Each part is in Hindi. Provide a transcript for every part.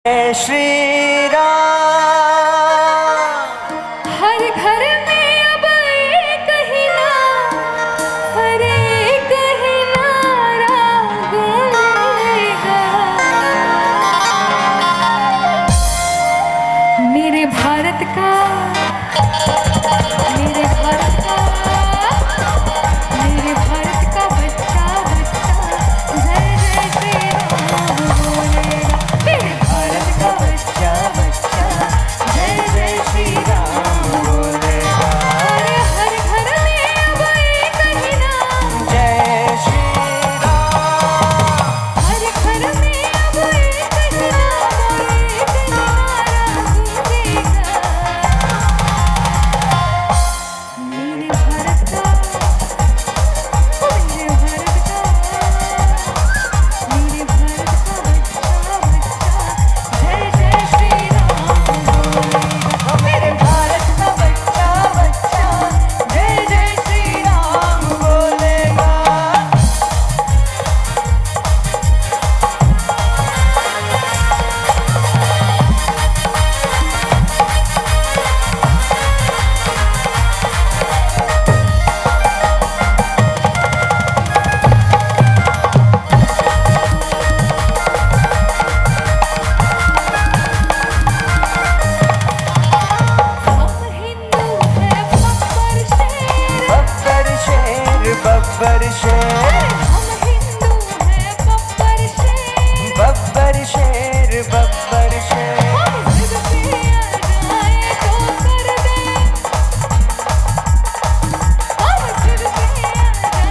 जय श्री राम। हर घर में अब एक ही नाम, हर एक ही नारा गूंजेगा। मेरे भारत का, मेरे भारत का, मेरे भारत का बच्चा बच्चा जय जय श्री राम बोलेगा। मेरे भारत का बच्चा बच्चा जय जय श्री राम बोलेगा। अरे हर घर में अब एक ही नाम, जय श्री राम। हर घर में अब एक ही नाम और एक ही नारा गूंजेगा। मेरे भारत का, मेरे भारत का, मेरे भारत का बच्चा बच्चा जय जय श्री राम बोलेगा। मेरे भारत का बच्चा बच्चा जय जय श्री राम बोलेगा। हम हिंदू हैं बब्बर शेर, बब्बर शेर बब्बर शेर हम हिंदू हैं बब्बर शेर। बब्बर शेर बब्बर शेर। हम जिद पे आ जाए तो कर दे, हम जिद पे आ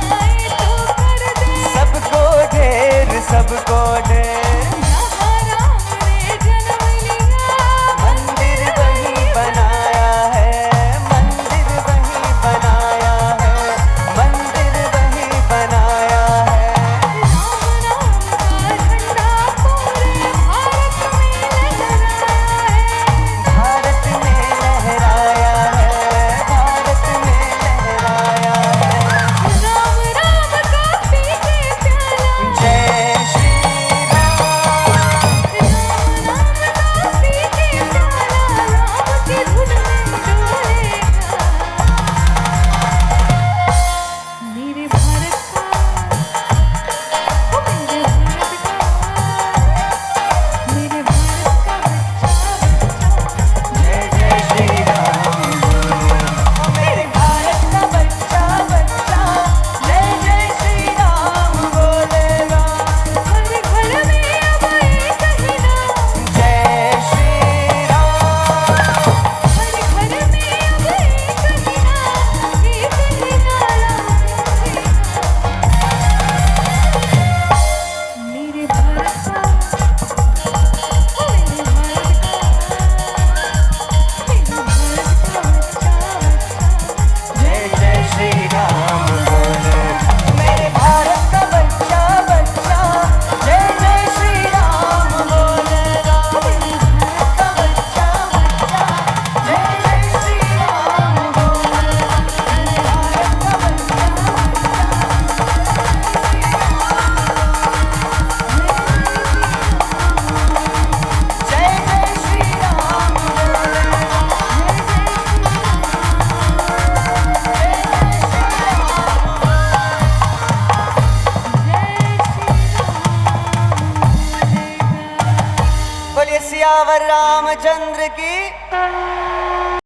जाए तो कर दे। सबको ढेर सबको ढेर यहाँ राम ने जन्म लिया, मंदिर वही बनाया है, मंदिर वही बनाया है, मंदिर वही बनाया है। राम नाम का झंडा पूरे भारत में लहराया है। भारत में लहराया है, भारत में लहराया है। राम राम का पीछे प्याला, जय श्री राम। राम नाम का पीछे प्याला राम की धुन में डोलेगा। मेरे भारत का, मेरे भारत का, मेरे भारत का बच्चा बच्चा जय जय श्री राम बोलेगा। मेरे भारत का बच्चा बच्चा जय जय श्री राम बोलेगा। हर घर में अब एक ही नाम, जय श्री राम। हर घर में अब एक ही नाम, एक ही नारा गूंजेगा। मेरे भारत का, मेरे भारत का, मेरे भारत का बच्चा बच्चा जय जय श्री राम बोलेगा। मेरे भारत का बच्चा बच्चा जय जय श्री राम बोलेगा। मेरे भारत का बच्चा बच्चा जय जय श्री राम बोलेगा। मेरे भारत का बच्चा जय जय श्री राम बोलेगा। बोलिए सियावर रामचंद्र की।